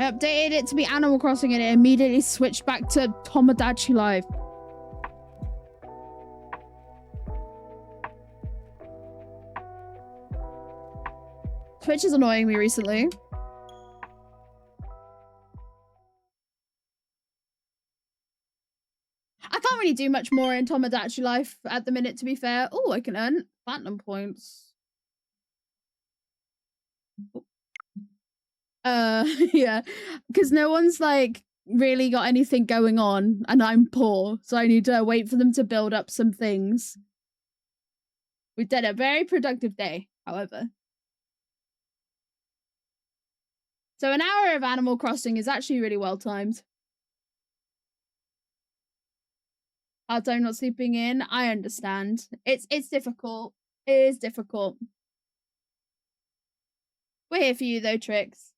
I updated it to be Animal Crossing and it immediately switched back to Tomodachi Life. Twitch is annoying me recently. I can't really do much more in Tomodachi Life at the minute, to be fair. Oh, I can earn platinum points. Yeah, because no one's like really got anything going on and I'm poor, so I need to wait for them to build up some things. We did a very productive day, however. So an hour of Animal Crossing is actually really well timed. Hard time not sleeping in. I understand. It's difficult. It is difficult. We're here for you though, Trix.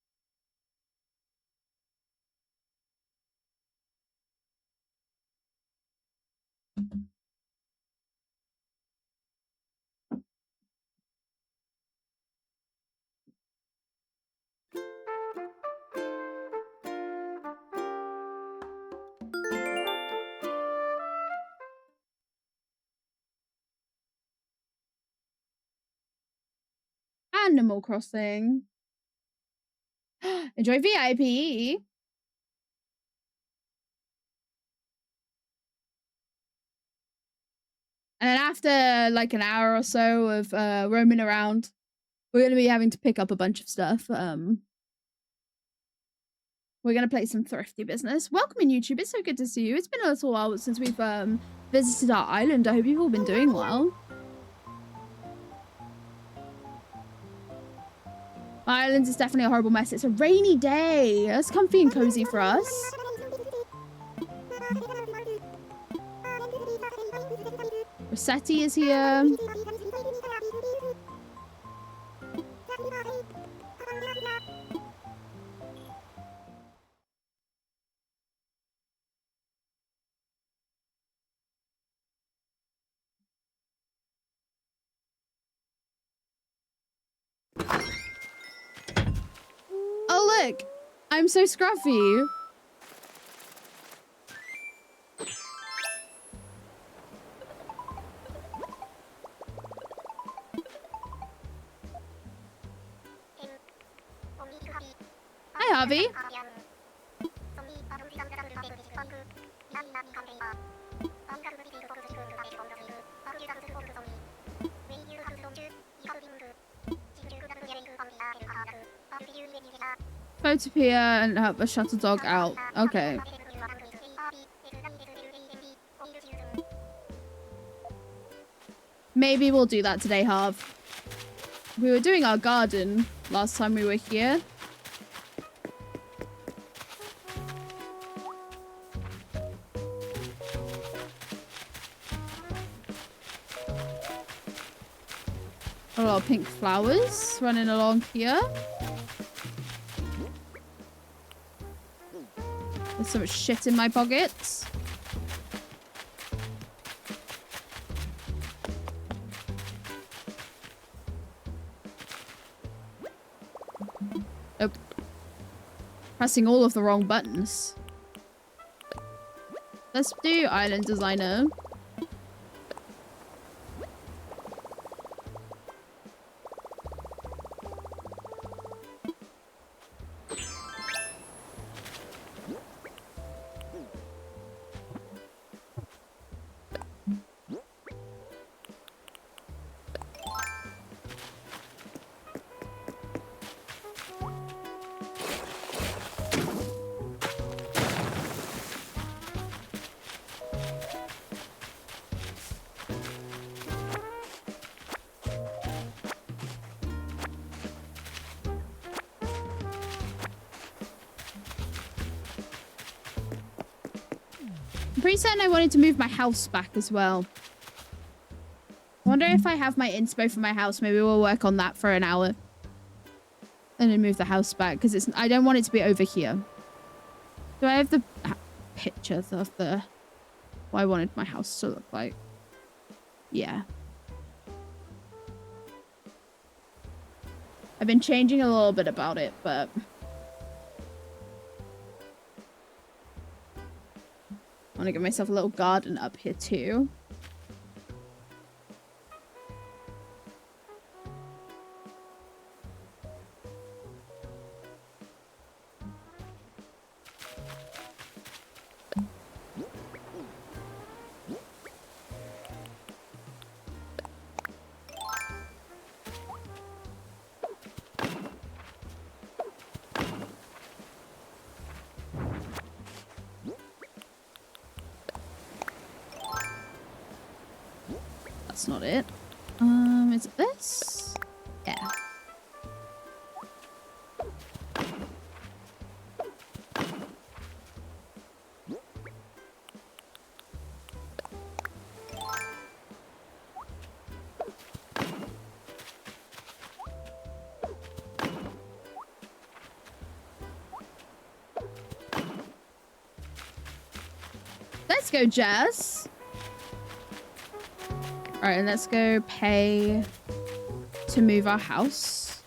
Animal Crossing. Enjoy VIP. And then after like an hour or so of roaming around, we're going to be having to pick up a bunch of stuff. We're going to play some thrifty business. Welcome in YouTube. It's so good to see you. It's been a little while since we've visited our island. I hope you've all been doing well. My island is definitely a horrible mess. It's a rainy day. It's comfy and cozy for us. Rossetti is here. Oh, look. I'm so scruffy. Hi, Harvey. Photopia and help a shuttle dog out. Okay. Maybe we'll do that today, Harv. We were doing our garden last time we were here. A lot of pink flowers running along here. There's so much shit in my pockets. Nope. Pressing all of the wrong buttons. Let's do Island Designer. I'm pretty certain I wanted to move my house back as well. I wonder if I have my inspo for my house. Maybe we'll work on that for an hour. And then move the house back. Because I don't want it to be over here. Do I have the pictures of what I wanted my house to look like? Yeah. I've been changing a little bit about it, but want to give myself a little garden up here too. That's not it. Is it this? Yeah. Let's go, Jess. All right, and let's go pay to move our house.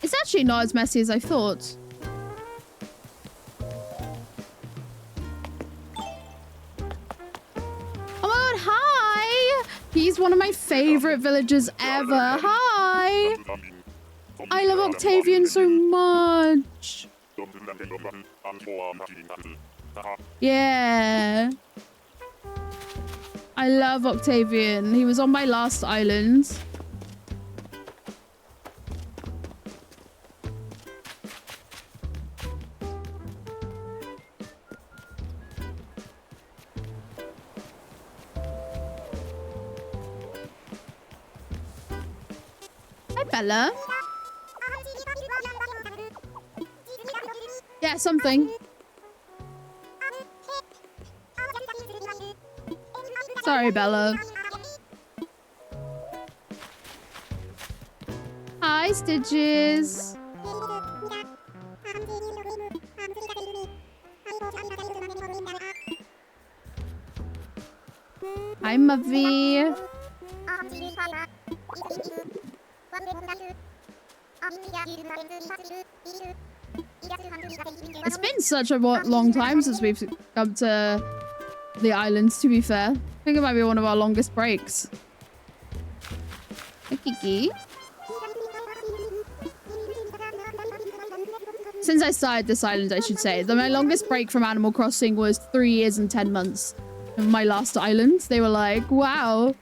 It's actually not as messy as I thought. Oh my god, hi! He's one of my favorite villagers ever. Hi! I love Octavian so much. Yeah. I love Octavian. He was on my last island. Hi, Bella. Yeah, something. Sorry, Bella. Hi, Stitches. Hi, Muffy. It's been such a long time since we've come to the islands, to be fair. I think it might be one of our longest breaks. Hey, Kiki. Since I started this island, I should say. My longest break from Animal Crossing was 3 years and 10 months. Of my last island. They were like, wow,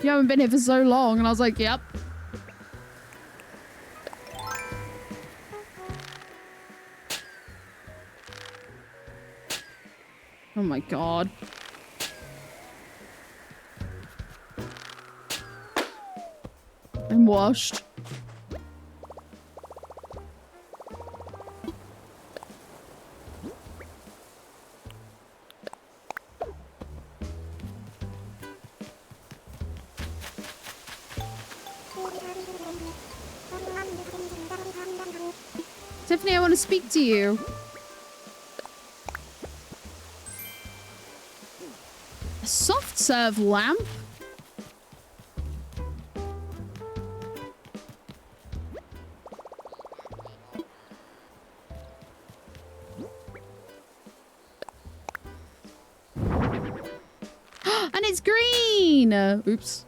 you haven't been here for so long. And I was like, yep. Oh my god. I'm washed. Tiffany, I want to speak to you. A soft serve lamp? And it's green! Oops.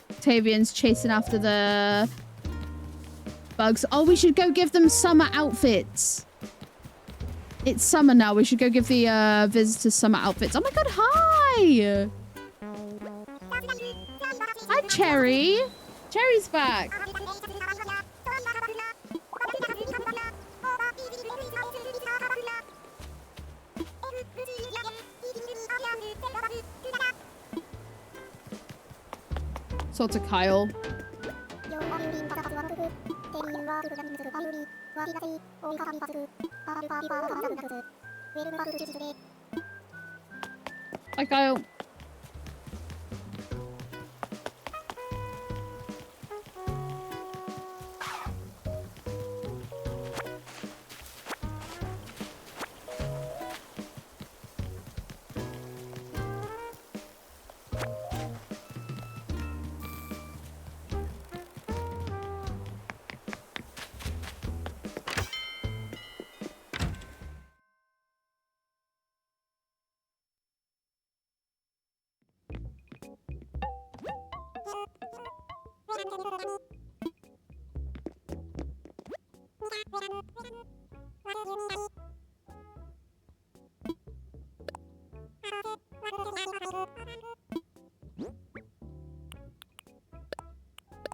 Octavian's chasing after the bugs. Oh, we should go give them summer outfits. It's summer now. We should go give the visitors summer outfits. Oh my god, hi! Hi, Cherry. Cherry's back. So to Kyle. Hi, Kyle.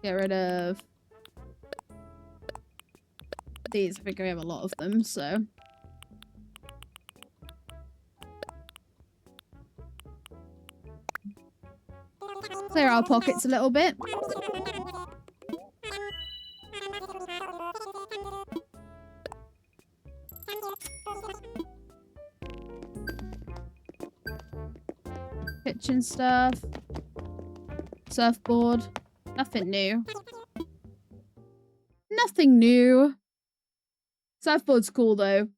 Get rid of these. I think we have a lot of them, so. Clear our pockets a little bit. Kitchen stuff. Surfboard. Nothing new. Nothing new. Surfboard's cool though.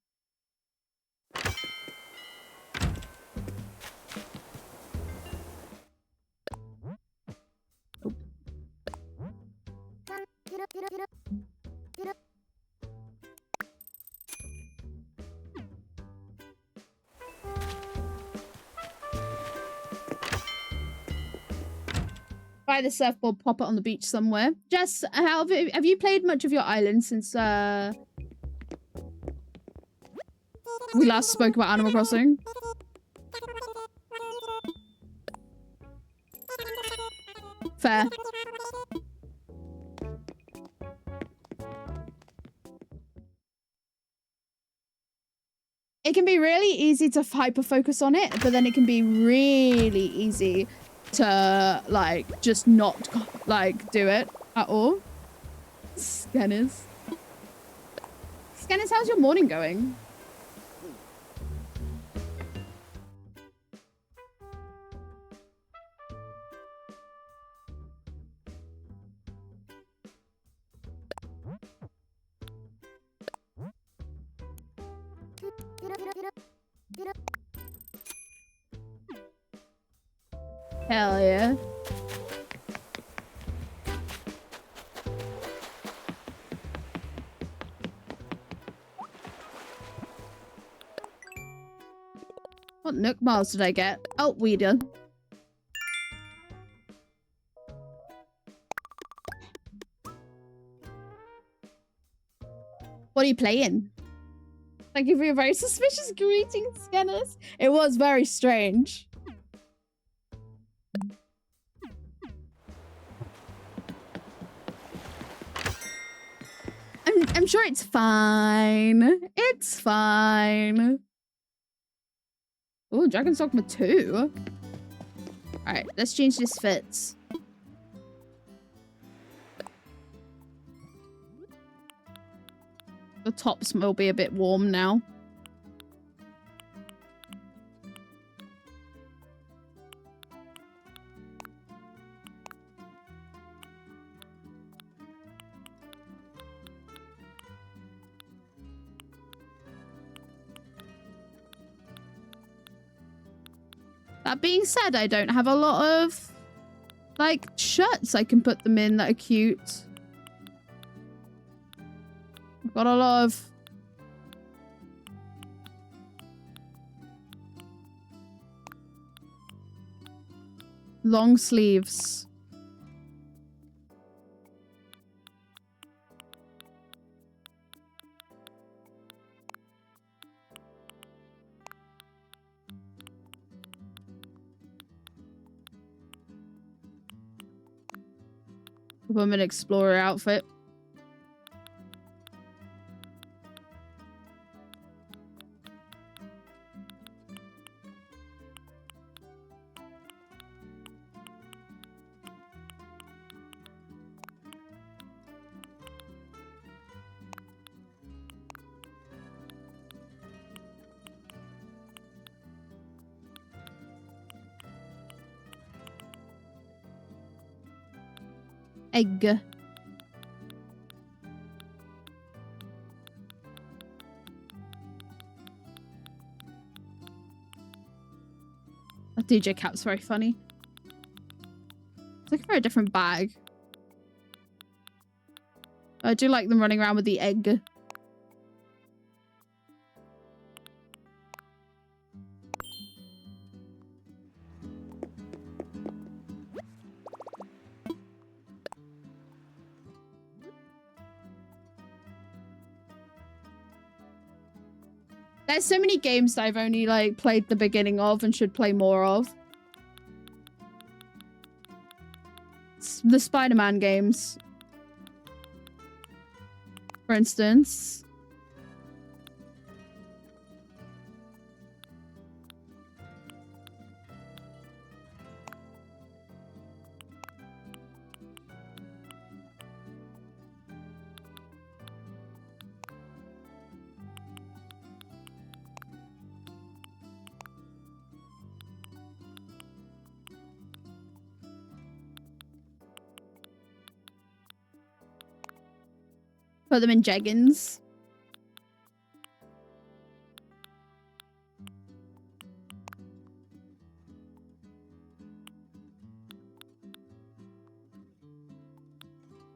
Buy the surfboard, pop it on the beach somewhere. Jess, have you played much of your island since we last spoke about Animal Crossing? Fair. It can be really easy to hyper-focus on it, but then it can be really easy to, like, just not, like, do it at all. Scanners. Scanners, how's your morning going? Hell yeah. What Nook Miles did I get? Oh, we did. What are you playing? Thank you for your very suspicious greetings, Scanners. It was very strange. I'm sure it's fine. It's fine. Oh, Dragon's Dogma 2. Alright, let's change this fits. The tops will be a bit warm now. That being said, I don't have a lot of, like, shirts I can put them in that are cute. I've got a lot of... long sleeves. Woman explorer outfit. Egg. That DJ cap's very funny. It's looking for a different bag. I do like them running around with the egg. There's so many games that I've only like played the beginning of and should play more of. The Spider-Man games, for instance. Put them in jeggings.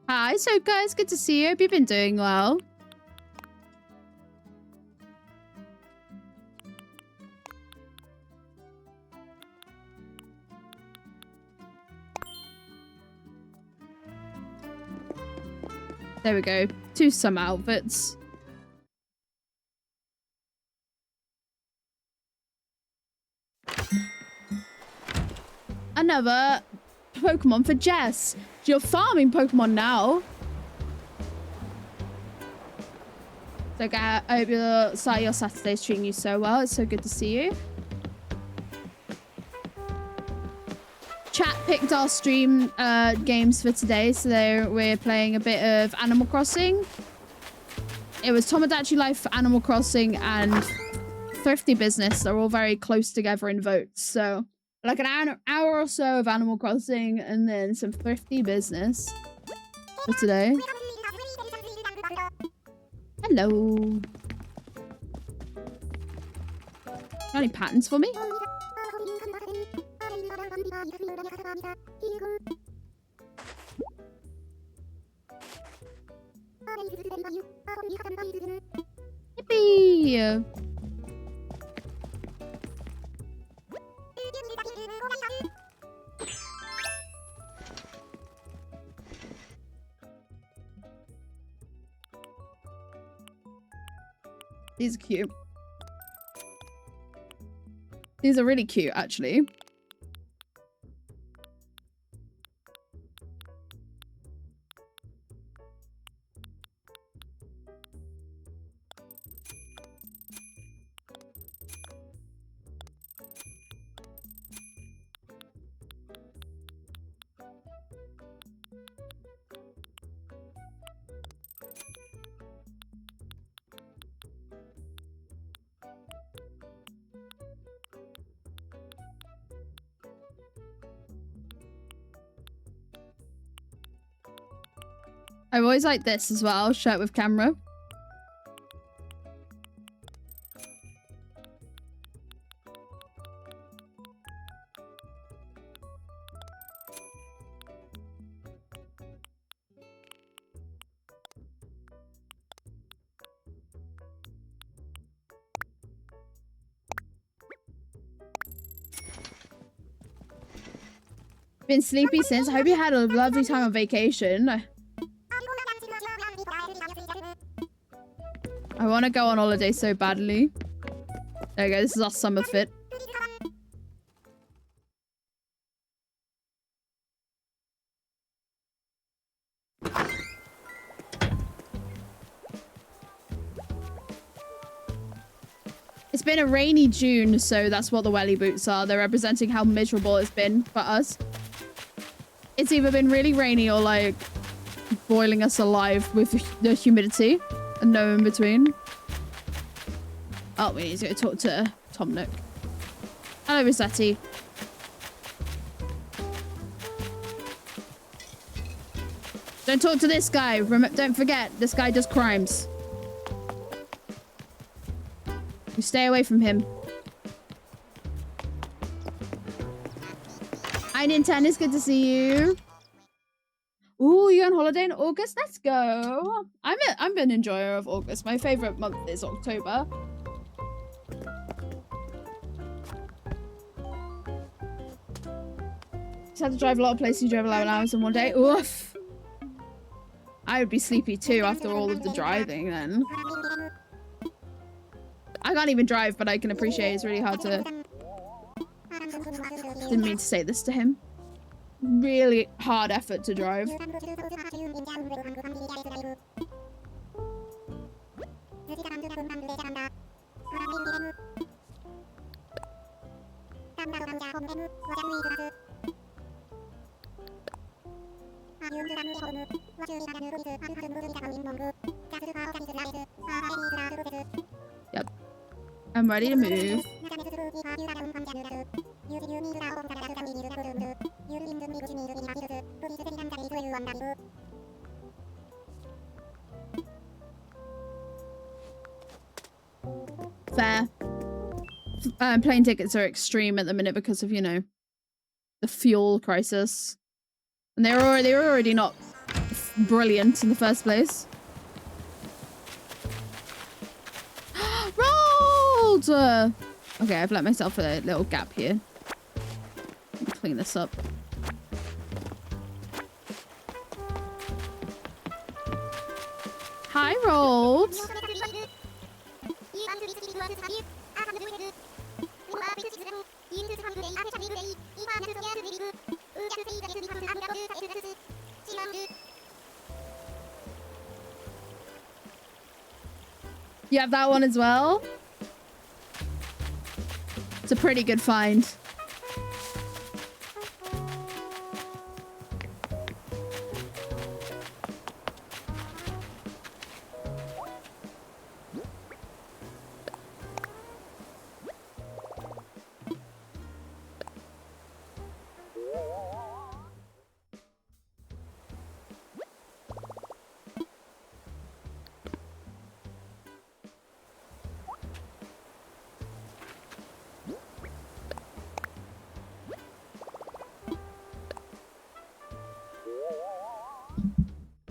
Hi, so guys, good to see you. Hope you've been doing well. There we go. To some outfits. Another Pokemon for Jess. You're farming Pokemon now. So I hope your Saturday's treating you so well. It's so good to see you. Chat picked our stream games for today, so we're playing a bit of Animal Crossing. It was Tomodachi Life, Animal Crossing, and Thrifty Business. They're all very close together in votes. So like an hour or so of Animal Crossing and then some Thrifty Business for today. Hello. Got any patterns for me? Yippee! These are cute. These are really cute, actually. I've always liked this as well, shirt with camera. Been sleepy since. I hope you had a lovely time on vacation. I want to go on holiday so badly. There we go. This is our summer fit. It's been a rainy June, so that's what the welly boots are. They're representing how miserable it's been for us. It's either been really rainy or like boiling us alive with the humidity and no in between. Oh, we need to go talk to Tom Nook. Hello, Rossetti. Don't talk to this guy. Don't forget, this guy does crimes. You stay away from him. Hi, Nintendo. It's good to see you. Ooh, you're on holiday in August? Let's go. I'm an enjoyer of August. My favorite month is October. Just had to drive a lot of places. You drove 11 hours in one day. Oof. I would be sleepy too after all of the driving then. I can't even drive, but I can appreciate it's really hard to... Didn't mean to say this to him. Really hard effort to drive. Yep. I'm ready to move. Fair. Plane tickets are extreme at the minute because of, you know, the fuel crisis. And they were already not brilliant in the first place. Rolled! Okay, I've let myself a little gap here. Clean this up. Hi, Rolled. You have that one as well? It's a pretty good find.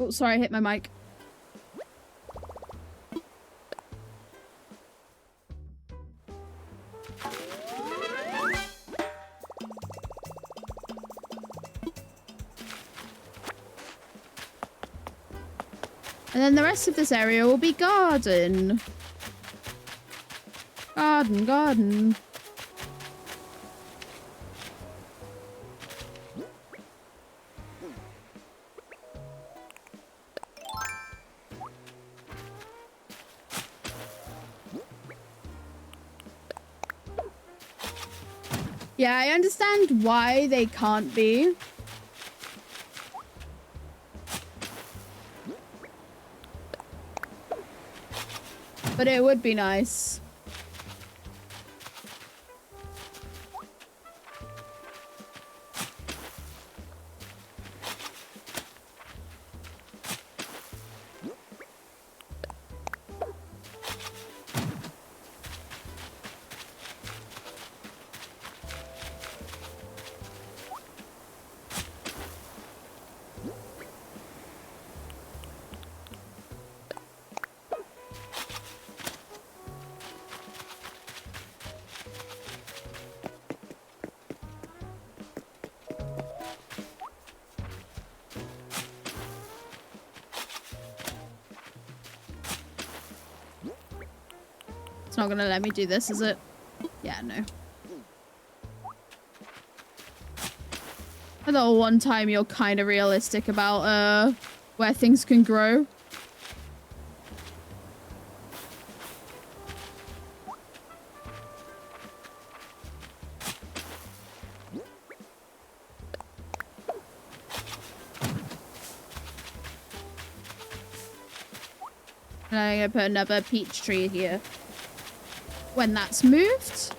Oh, sorry, I hit my mic. And then the rest of this area will be garden. Garden, garden. Yeah, I understand why they can't be. But it would be nice. Not gonna let me do this, is it? Yeah, no. I thought one time you're kind of realistic about where things can grow. And I'm gonna put another peach tree here. When that's moved.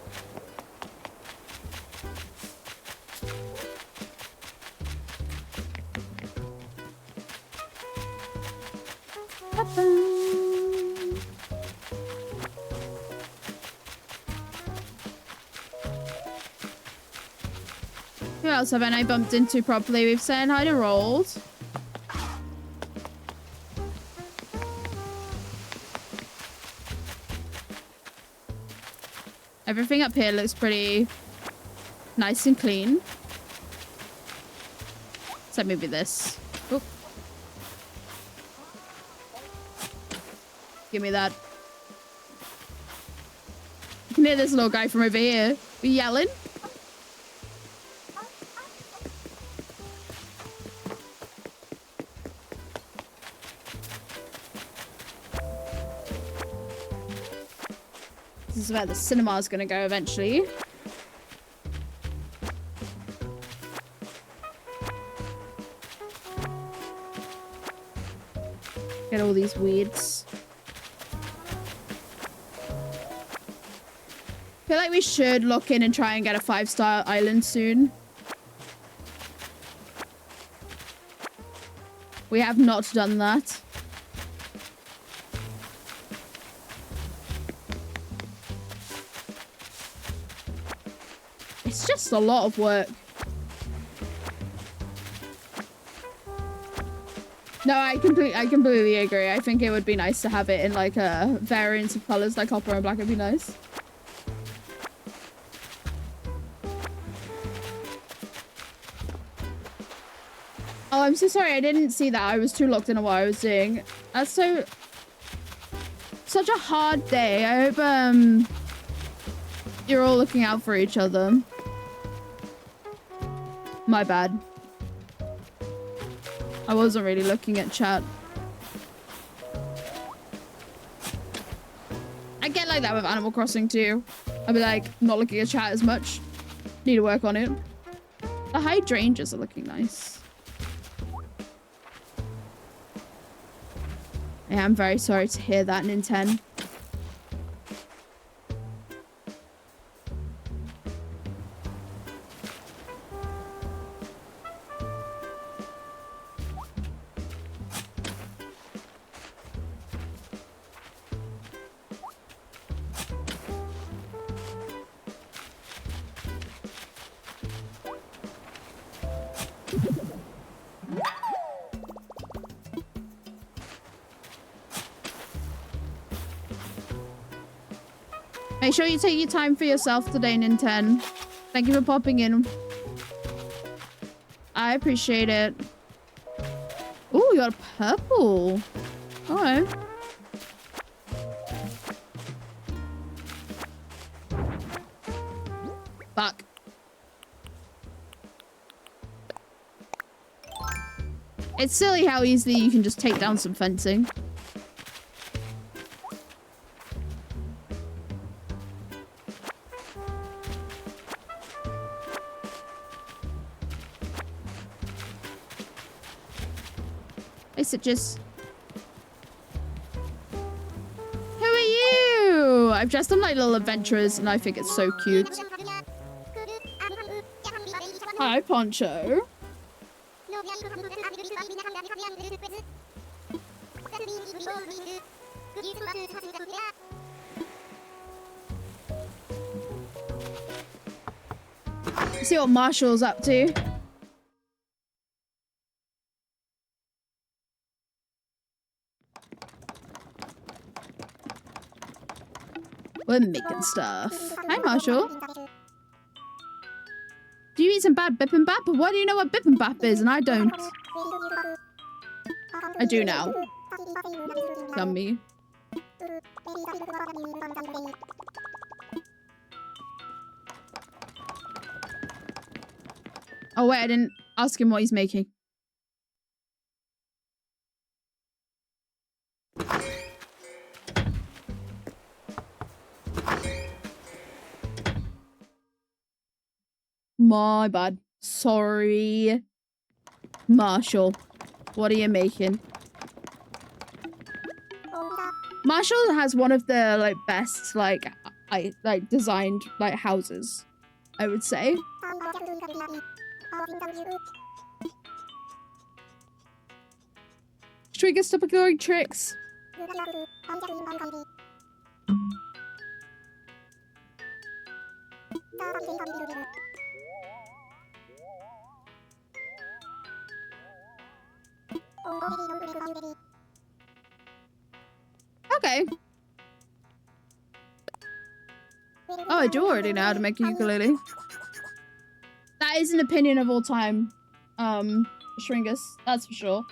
Who else haven't I bumped into properly? We've said hi to Rolled. Everything up here looks pretty nice and clean. Except maybe this. Oh. Give me that. can hear this little guy from over here. Be yelling. This is where the cinema is going to go eventually. Get all these weeds. I feel like we should look in and try and get a 5-star island soon. We have not done that. It's just a lot of work. No, I completely agree. I think it would be nice to have it in like a variance of colors, like copper and black would be nice. Oh, I'm so sorry. I didn't see that. I was too locked into what I was doing. That's such a hard day. I hope you're all looking out for each other. My bad. I wasn't really looking at chat. I get like that with Animal Crossing too. I'll be like, not looking at chat as much. Need to work on it. The hydrangeas are looking nice. Yeah, I'm very sorry to hear that, Nintendo. Make sure you take your time for yourself today, Nintendo. Thank you for popping in. I appreciate it. Ooh, you got a purple. Alright. Fuck. It's silly how easily you can just take down some fencing. It just... Who are you? I've dressed them like little adventurers and I think it's so cute. Hi, Poncho. See what Marshall's up to. We're making stuff. Hi, Marshall. Do you eat some bad bippin' Why do you know what bippin' is and I don't? I do now. Yummy. Oh wait, I didn't ask him what he's making. My bad. Sorry. Marshall, what are you making? Marshall has one of the like best designed like houses, I would say. Should we get stop ignoring tricks? Okay. Oh, I do already know how to make a ukulele. That is an opinion of all time. Shringus, that's for sure.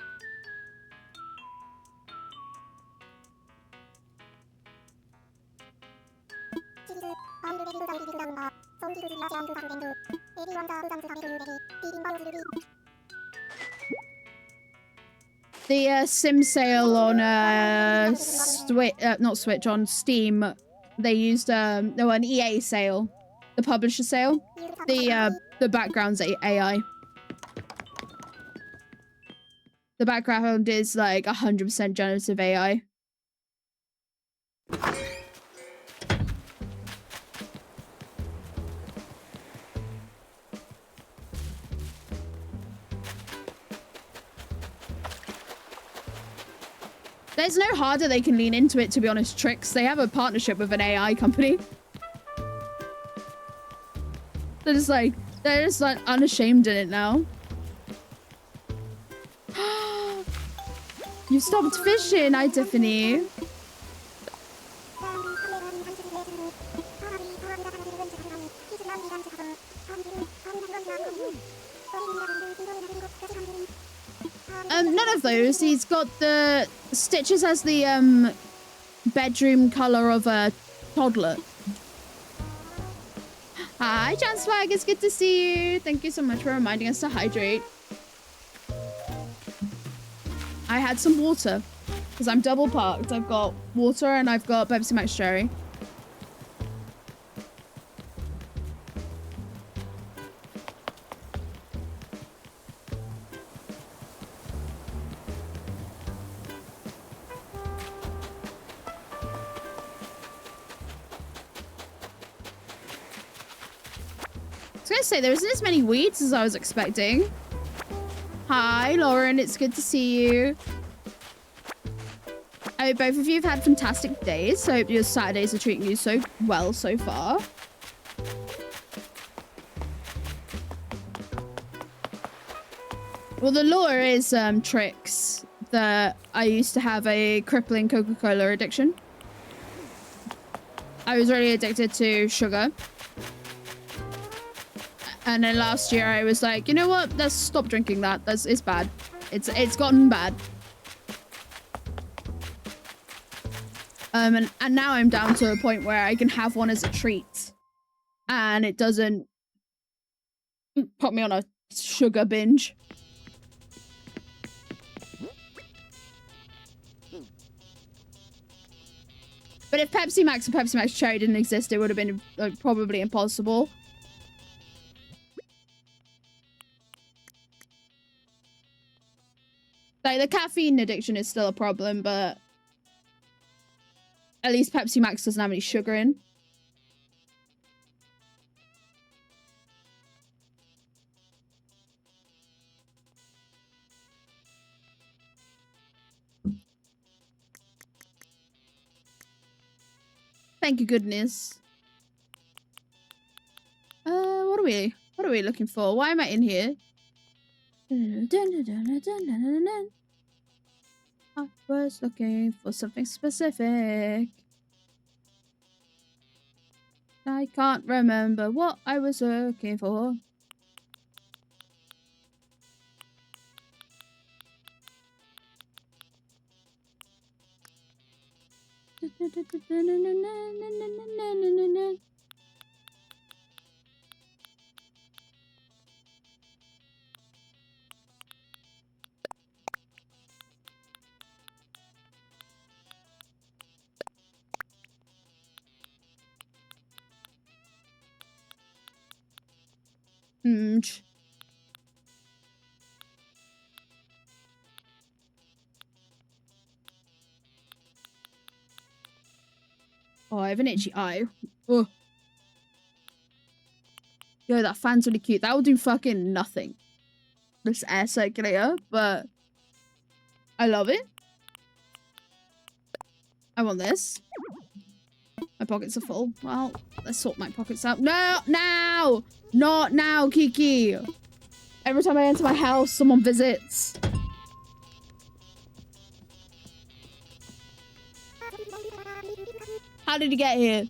The Sim sale on not Switch, on Steam, they used no, an EA sale, the publisher sale. The background's AI. The background is like 100% generative AI. There's no harder they can lean into it, to be honest, Tricks. They have a partnership with an AI company. They're just like unashamed in it now. You stopped fishing, hi Tiffany. None of those. He's got the Stitches has the bedroom color of a toddler. Hi, Chanswag, it's good to see you. Thank you so much for reminding us to hydrate. I had some water because I'm double parked. I've got water and I've got Pepsi Max Cherry. I was gonna say, there isn't as many weeds as I was expecting. Hi, Lauren, it's good to see you. I hope both of you have had fantastic days. I hope your Saturdays are treating you so well so far. Well, the lure is, Tricks, that I used to have a crippling Coca-Cola addiction. I was really addicted to sugar. And then last year I was like, you know what? Let's stop drinking that. It's bad. It's gotten bad. And now I'm down to a point where I can have one as a treat. And it doesn't put me on a sugar binge. But if Pepsi Max and Pepsi Max Cherry didn't exist, it would have been probably impossible. Like, the caffeine addiction is still a problem, but at least Pepsi Max doesn't have any sugar in. Thank you, goodness. What are we looking for? Why am I in here? I was looking for something specific. I can't remember what I was looking for. Oh, I have an itchy eye. Oh. Yo, that fan's really cute. That will do fucking nothing. This air circulator, but I love it. I want this. My pockets are full. Well, let's sort my pockets out. No, now! Not now, Kiki! Every time I enter my house, someone visits. How did he get here?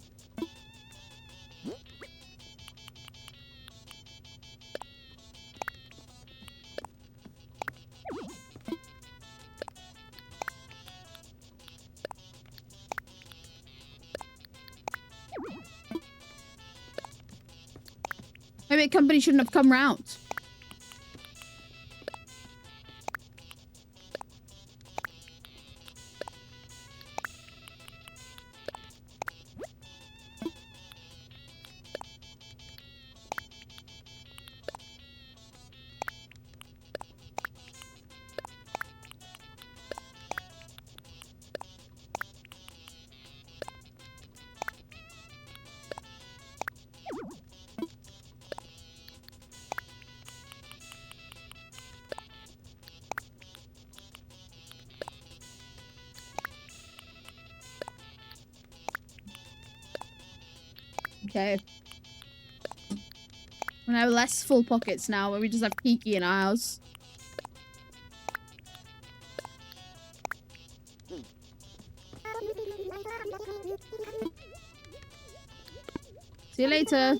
Maybe the company shouldn't have come round. Okay. We have less full pockets now, where we just have Kiki in our house. See you later.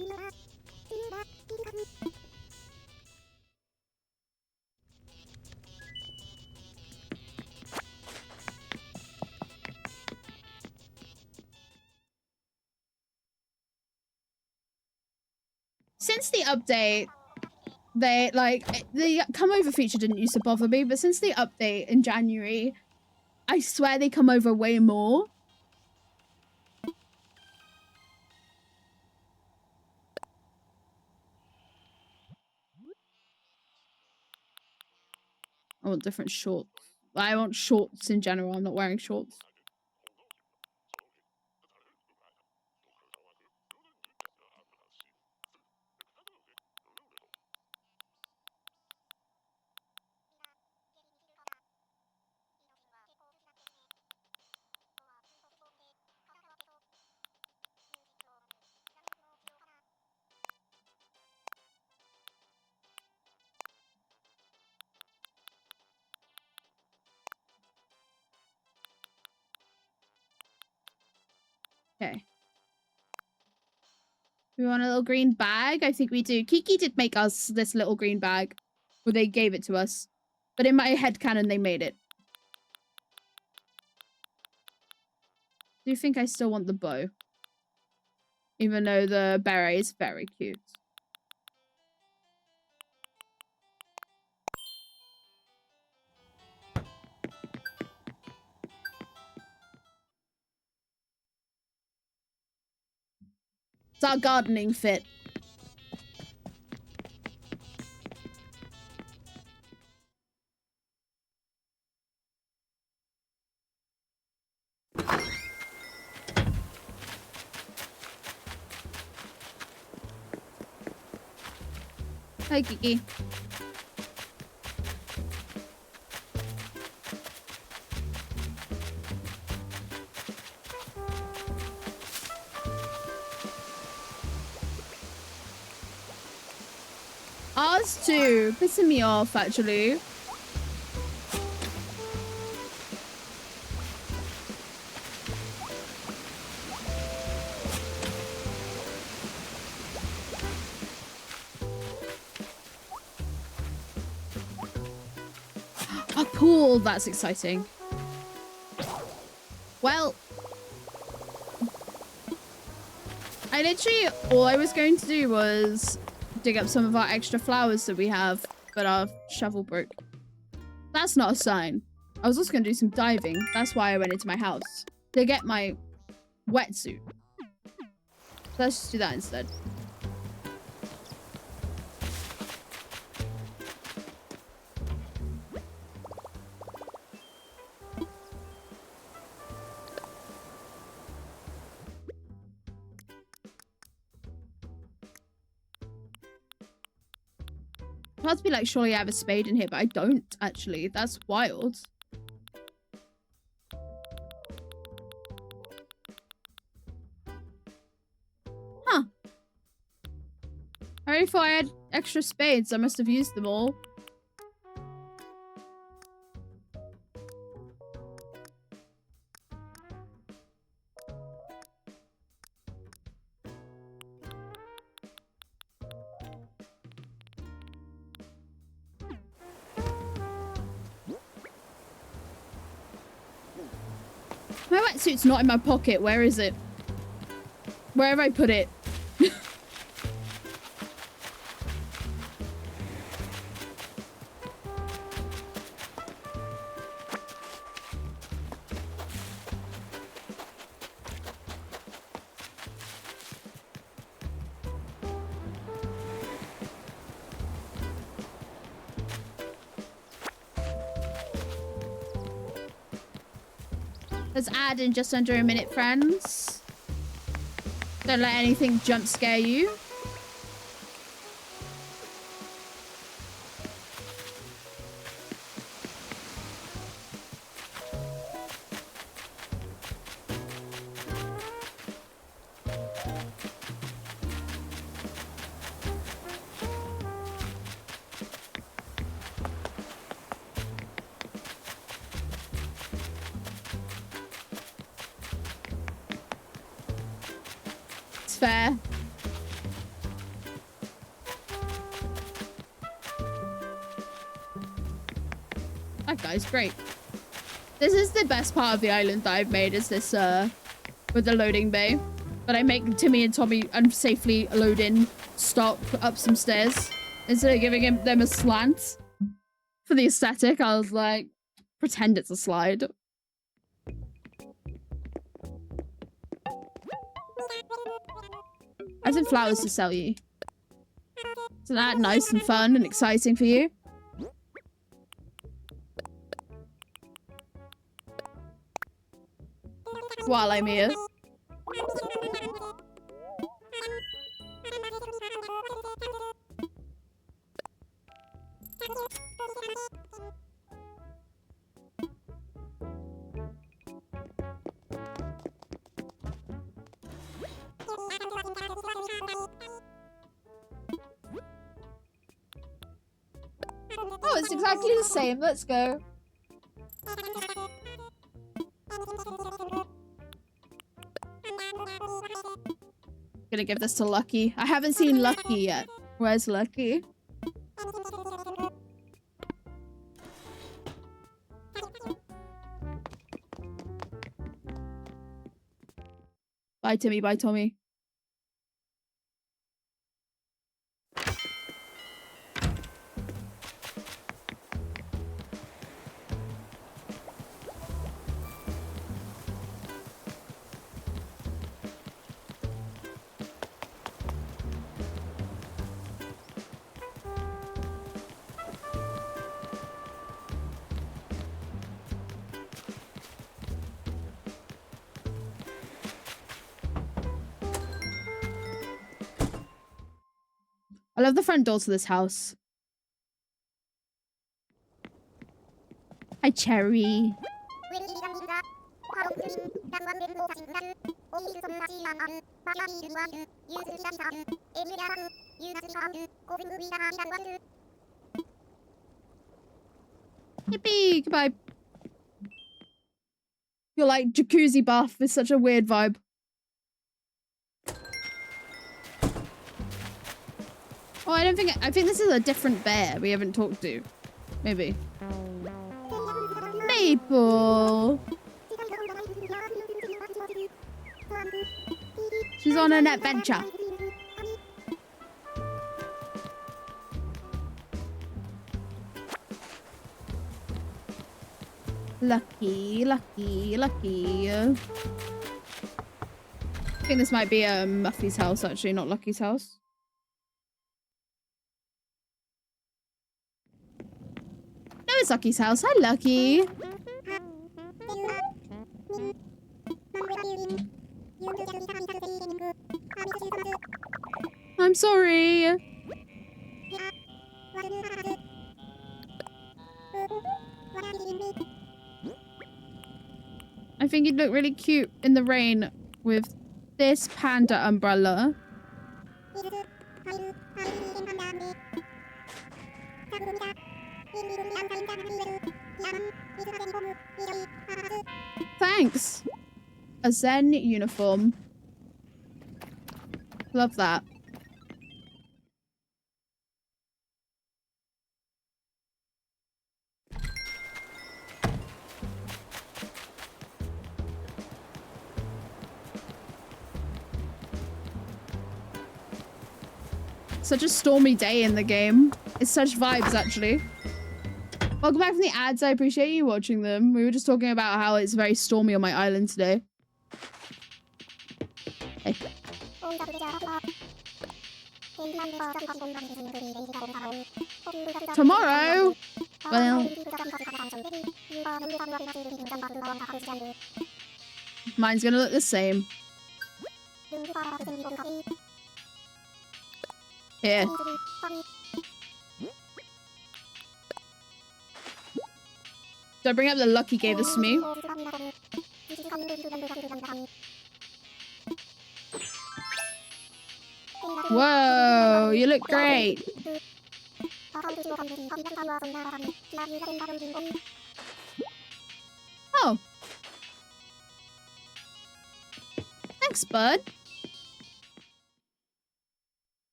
Since the update, the come over feature didn't used to bother me, but since the update in January, I swear they come over way more. I want different shorts. I want shorts in general. I'm not wearing shorts. Okay. We want a little green bag? I think we do. Kiki did make us this little green bag. Or they gave it to us. But in my headcanon, they made it. Do you think I still want the bow? Even though the beret is very cute. It's our gardening fit. Hi, Kiki. Ours too. Pissing me off, actually. A pool. That's exciting. Well, I literally, all I was going to do was dig up some of our extra flowers that we have, but our shovel broke. That's not a sign. I was also going to do some diving. That's why I went into my house. To get my wetsuit. Let's just do that instead. I'd have to be like, surely I have a spade in here, but I don't, actually. That's wild. Huh. I already thought I had extra spades. I must have used them all. My wetsuit's not in my pocket. Where is it? Where have I put it? Let's add in just under a minute, friends. Don't let anything jump scare you. Fair. That guy's great. This is the best part of the island that I've made, is this with the loading bay. But I make Timmy and Tommy unsafely load in, stop up some stairs. Instead of giving them a slant for the aesthetic, I was like, pretend it's a slide. I have some flowers to sell you. Isn't that nice and fun and exciting for you? While I'm here. Oh, it's exactly the same. Let's go. Gonna give this to Lucky. I haven't seen Lucky yet. Where's Lucky? Bye, Timmy. Bye, Tommy. I love the front door to this house. Hi, Cherry. Yippee! Goodbye. You're like jacuzzi bath. It's such a weird vibe. Oh, I think this is a different bear we haven't talked to. Maybe. Maple! She's on an adventure. Lucky, lucky, lucky. I think this might be Muffy's house, actually, not Lucky's house. No, it's Lucky's house. Hi, Lucky. I'm sorry. I think you'd look really cute in the rain with this panda umbrella. Thanks. A Zen uniform. Love that. Such a stormy day in the game. It's such vibes, actually. Welcome back from the ads. I appreciate you watching them. We were just talking about how it's very stormy on my island today. Hey. Tomorrow? Well... Mine's gonna look the same. Here. So I bring up the luck he gave this to me. Whoa, you look great. Oh. Thanks, bud.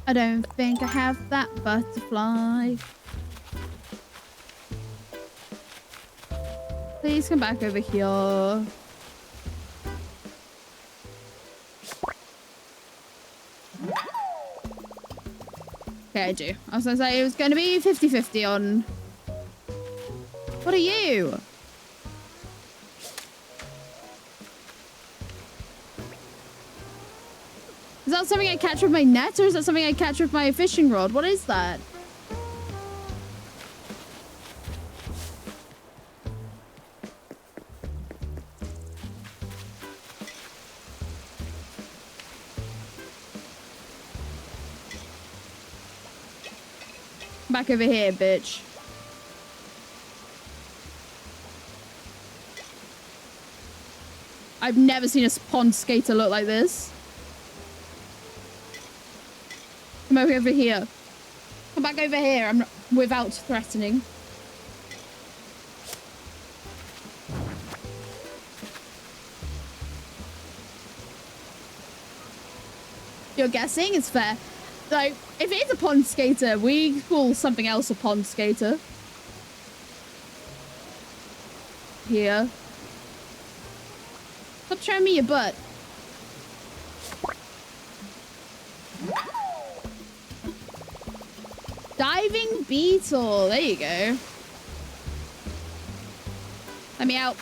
I don't think I have that butterfly. Please come back over here. Okay, I do. I was gonna say it was gonna be 50-50 on... What are you? Is that something I catch with my net, or is that something I catch with my fishing rod? What is that? Back over here, bitch. I've never seen a pond skater look like this. Come over here. Come back over here. I'm not, without threatening. You're guessing? It's fair. Like, if it's a pond skater, we call something else a pond skater. Here. Stop showing me your butt. Diving beetle. There you go. Let me out.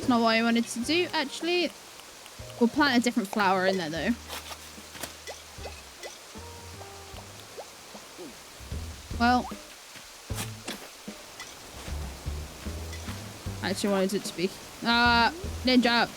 Not what I wanted to do, actually. We'll plant a different flower in there, though. Well. I actually wanted it to be. Ninja.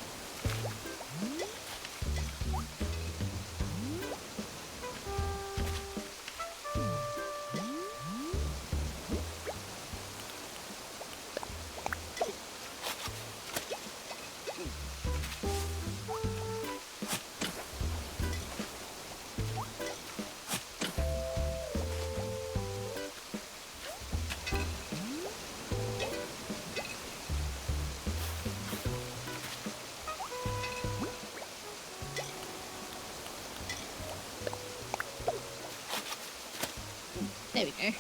There we go.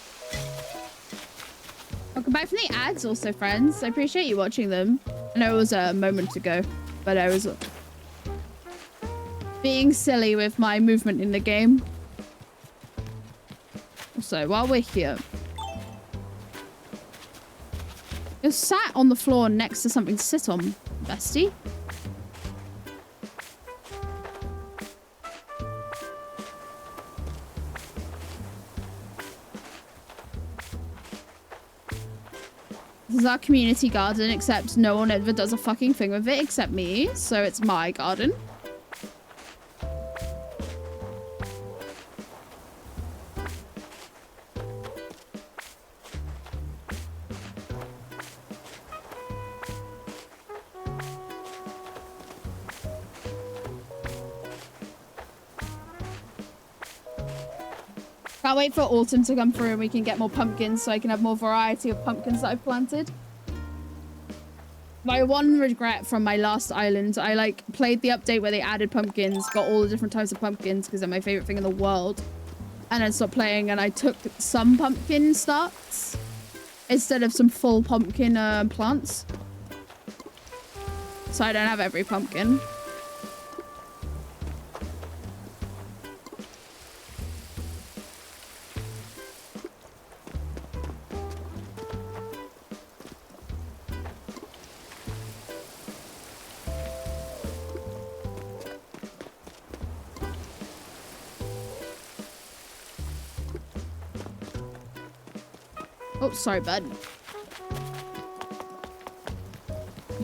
Welcome back from the ads also, friends. I appreciate you watching them. I know it was a moment ago, but I was being silly with my movement in the game. Also, while we're here, you're sat on the floor next to something to sit on, bestie. This is our community garden, except no one ever does a fucking thing with it except me, so it's my garden. Can't wait for autumn to come through and we can get more pumpkins so I can have more variety of pumpkins that I've planted. My one regret from my last island, I like played the update where they added pumpkins, got all the different types of pumpkins because they're my favorite thing in the world. And then stopped playing and I took some pumpkin starts instead of some full pumpkin plants. So I don't have every pumpkin. Oh, sorry, bud.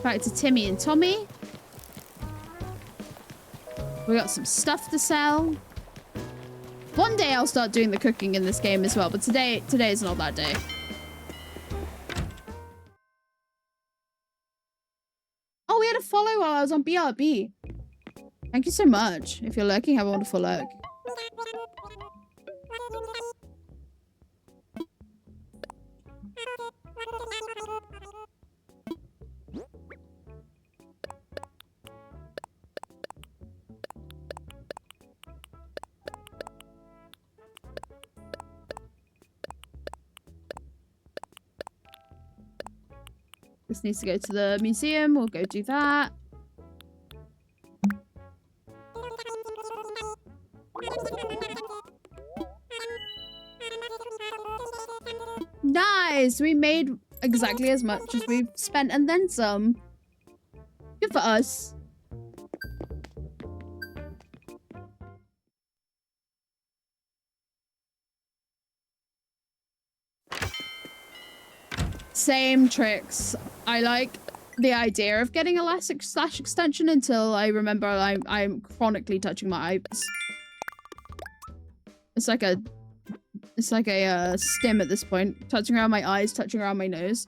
Back to Timmy and Tommy. We got some stuff to sell. One day I'll start doing the cooking in this game as well, but today is not that day. Oh, we had a follow while I was on BRB. Thank you so much. If you're lurking, have a wonderful lurk. This needs to go to the museum. We'll go do that. Nice! We made exactly as much as we've spent and then some. Good for us. Same tricks. I like the idea of getting elastic slash extension until I remember I'm chronically touching my eyes. It's like a stim at this point. Touching around my eyes, touching around my nose.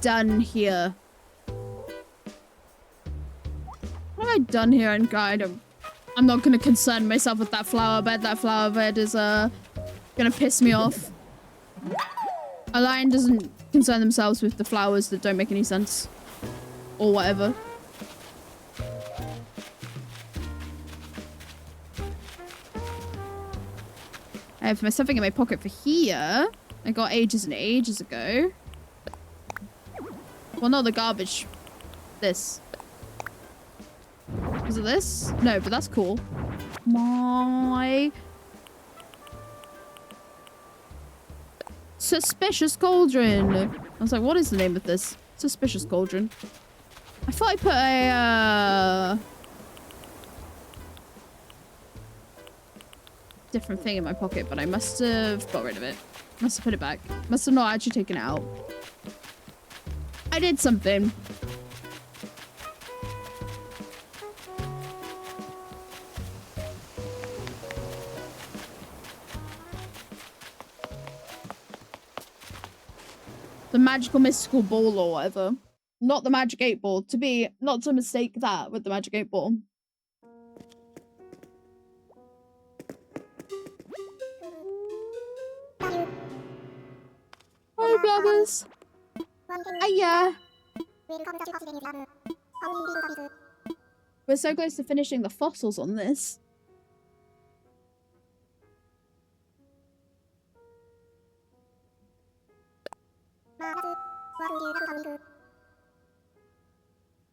Done here? What have I done here? And I'm not gonna concern myself with that flower bed. That flower bed is gonna piss me off. A lion doesn't concern themselves with the flowers that don't make any sense or whatever. I have something in my pocket for here. I got ages and ages ago. Well, not the garbage. This. Is it this? No, but that's cool. My suspicious cauldron. I was like, what is the name of this? Suspicious cauldron. I thought I put a different thing in my pocket, but I must have got rid of it. Must have put it back. Must have not actually taken it out. I did something. The magical mystical ball or whatever. Not the magic 8 ball. Not to mistake that with the magic 8 ball. Blabbers. Yeah. We're so close to finishing the fossils on this.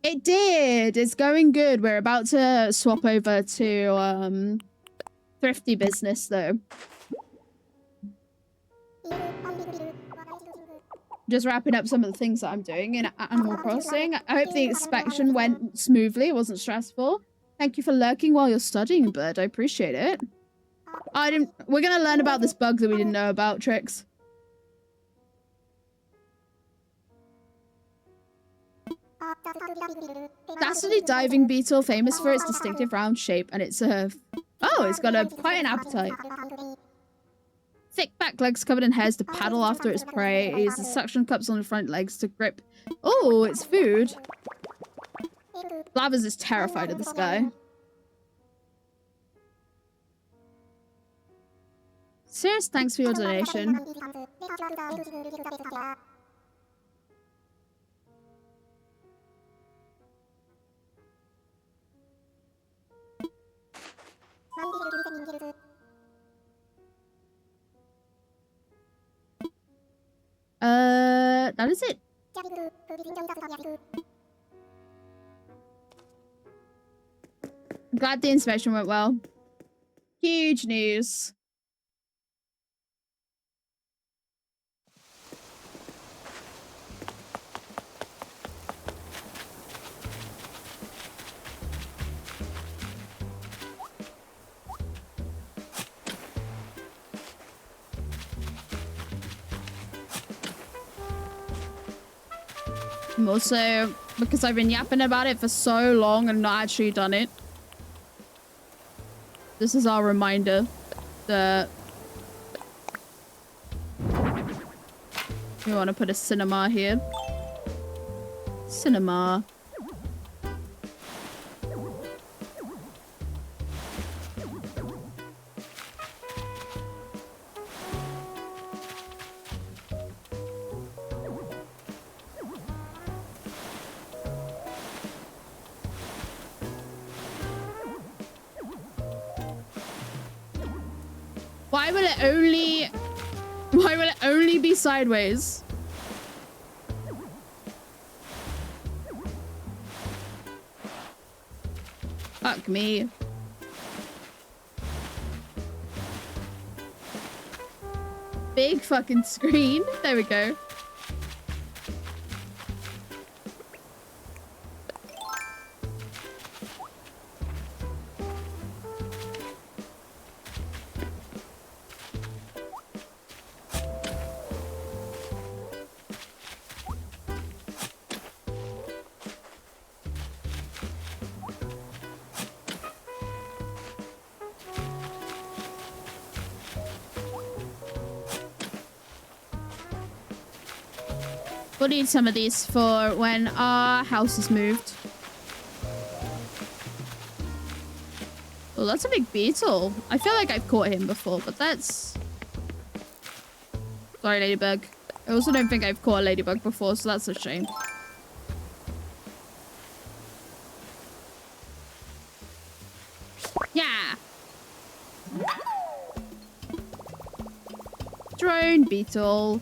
It did. It's going good. We're about to swap over to thrifty business though. Just wrapping up some of the things that I'm doing in Animal Crossing. I hope the inspection went smoothly. It wasn't stressful. Thank you for lurking while you're studying, bud. I appreciate it. We're gonna learn about this bug that we didn't know about, Trix. Dastardly diving beetle, famous for its distinctive round shape, and it's a... Oh, it's got quite an appetite. Thick back legs covered in hairs to paddle after its prey. It uses suction cups on the front legs to grip. Oh, it's food. Blabbers is terrified of this guy. Serious thanks for your donation. That is it. I'm glad the inspection went well. Huge news. I'm also, because I've been yapping about it for so long and not actually done it, this is our reminder that we want to put a cinema here. Cinema. Why will it only be sideways? Fuck me. Big fucking screen. There we go. We'll need some of these for when our house is moved. Oh, that's a big beetle. I feel like I've caught him before, but that's... Sorry, ladybug. I also don't think I've caught a ladybug before, so that's a shame. Yeah! Drone beetle.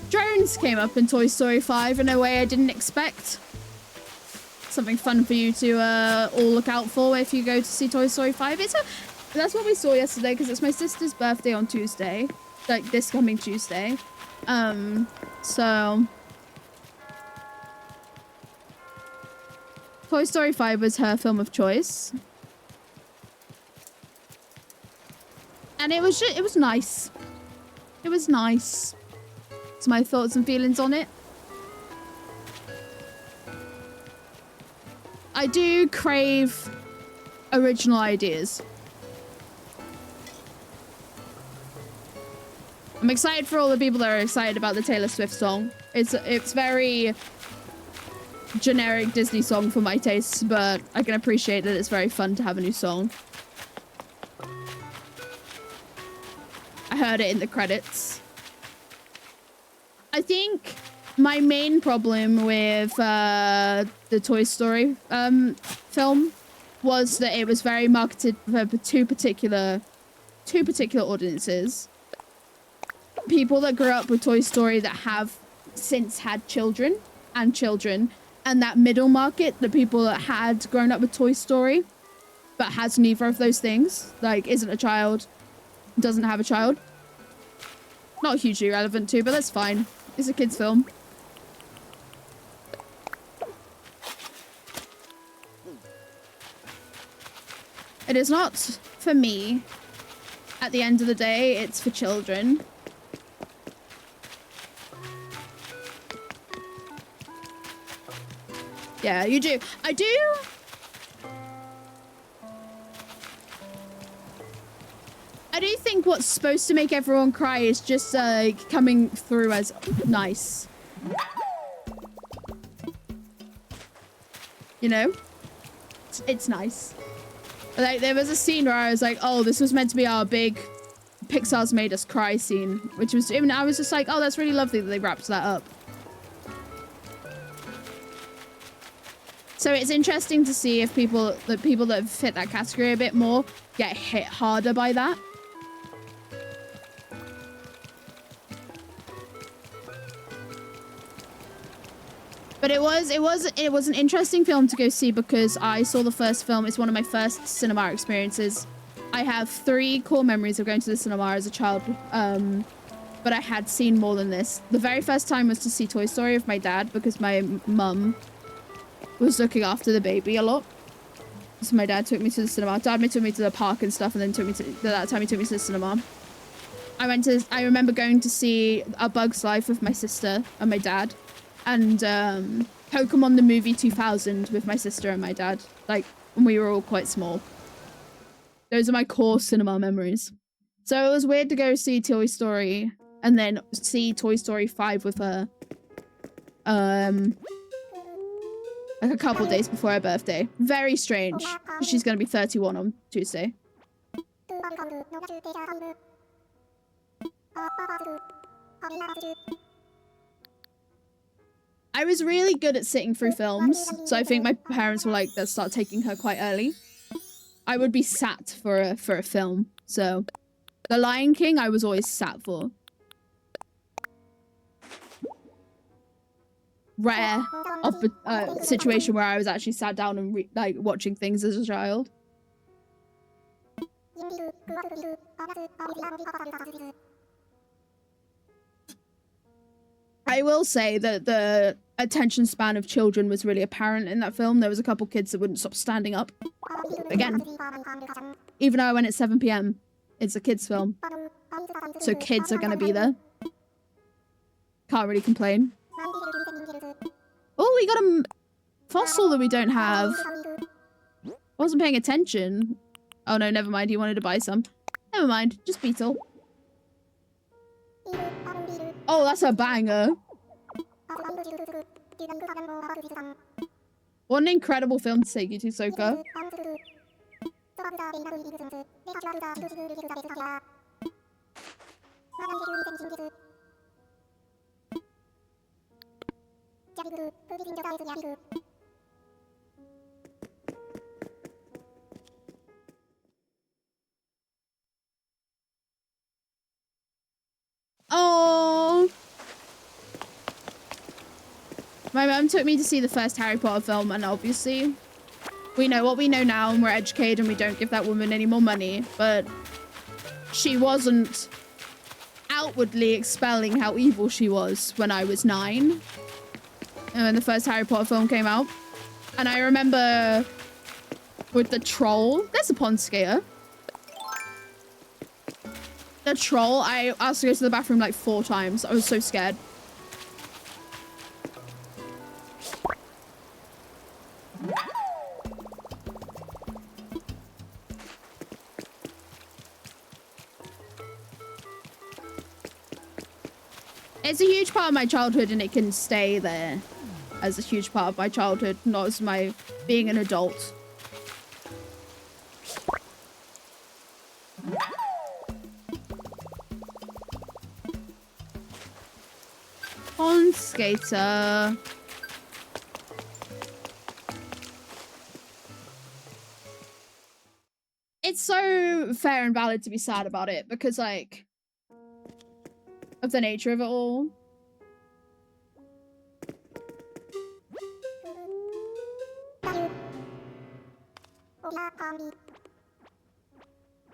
Drones came up in Toy Story 5 in a way I didn't expect. Something fun for you to all look out for if you go to see Toy Story 5. That's what we saw yesterday because it's my sister's birthday on Tuesday. Like this coming Tuesday. So... Toy Story 5 was her film of choice. And it was nice. It was nice. It's my thoughts and feelings on it. I do crave original ideas. I'm excited for all the people that are excited about the Taylor Swift song. It's very generic Disney song for my tastes, but I can appreciate that it's very fun to have a new song. heard it in the credits. I think my main problem with the Toy Story film was that it was very marketed for two particular audiences. People that grew up with Toy Story that have since had children, and that middle market, the people that had grown up with Toy Story but has neither of those things, like isn't a child, doesn't have a child. Not hugely relevant too, but that's fine. It's a kid's film. It is not for me. At the end of the day, it's for children. Yeah, you do. I do. I do think what's supposed to make everyone cry is just coming through as nice. You know? It's nice. Like, there was a scene where I was like, oh, this was meant to be our big Pixar's made us cry scene, which was, even I was just like, oh, that's really lovely that they wrapped that up. So it's interesting to see if people that fit that category a bit more get hit harder by that. But it was an interesting film to go see because I saw the first film. It's one of my first cinema experiences. I have 3 core memories of going to the cinema as a child, but I had seen more than this. The very first time was to see Toy Story with my dad because my mum was looking after the baby a lot. So my dad took me to the cinema. Dad took me to the park and stuff, and then that time he took me to the cinema. I remember going to see A Bug's Life with my sister and my dad, and Pokemon the Movie 2000 with my sister and my dad, like when we were all quite small. Those are my core cinema memories. So it was weird to go see Toy Story and then see Toy Story 5 with her like a couple days before her birthday. Very strange. She's gonna be 31 on Tuesday. I was really good at sitting through films, so I think my parents were like, let's start taking her quite early. I would be sat for a film, so The Lion King I was always sat for. Rare situation where I was actually sat down and like watching things as a child. I will say that the attention span of children was really apparent in that film. There was a couple kids that wouldn't stop standing up. Again, even though I went at 7 PM, it's a kids film, so kids are gonna be there. Can't really complain. Oh, we got a fossil that we don't have. Wasn't paying attention. Oh no, never mind. He wanted to buy some. Never mind. Just beetle. Oh, that's a banger. What an incredible film to take you to, Soka. Oh, my mum took me to see the first Harry Potter film, and obviously we know what we know now and we're educated and we don't give that woman any more money, but she wasn't outwardly expelling how evil she was when I was 9 and when the first Harry Potter film came out. And I remember with the troll, there's a pond skater. The troll, I asked to go to the bathroom like 4 times. I was so scared. It's a huge part of my childhood and it can stay there as a huge part of my childhood, not as my being an adult. skater. It's so fair and valid to be sad about it because, like, of the nature of it all.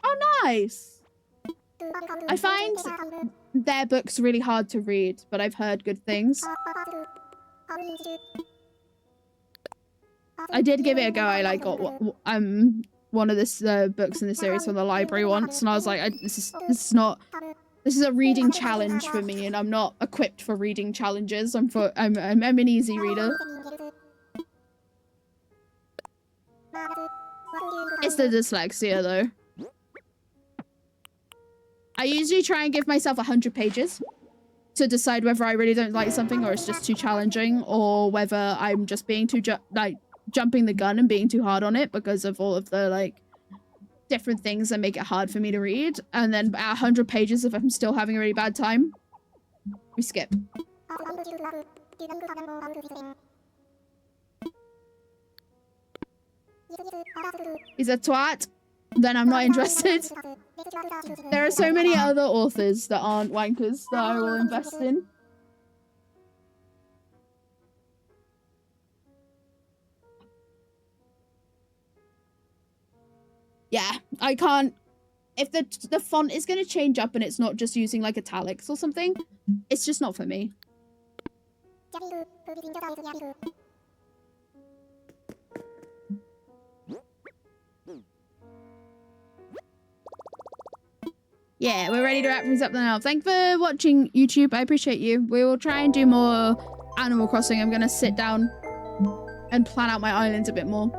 Oh, nice. I find their books really hard to read, but I've heard good things. I did give it a go. I like got one of this books in the series from the library once, and I was like, this is a reading challenge for me, and I'm not equipped for reading challenges. I'm an easy reader. It's the dyslexia though. I usually try and give myself 100 pages to decide whether I really don't like something or it's just too challenging, or whether I'm just being too jumping the gun and being too hard on it because of all of the like different things that make it hard for me to read. And then at 100 pages, if I'm still having a really bad time, we skip. He's a twat. Then I'm not interested. There are so many other authors that aren't wankers that I will invest in. Yeah, I can't. If the font is going to change up and it's not just using like italics or something, it's just not for me. Yeah, we're ready to wrap things up now. Thanks for watching, YouTube. I appreciate you. We will try and do more Animal Crossing. I'm going to sit down and plan out my islands a bit more.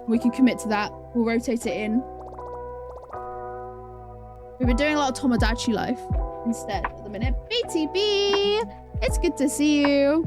We can commit to that. We'll rotate it in. We've been doing a lot of Tomodachi Life instead at the minute. BTB! It's good to see you.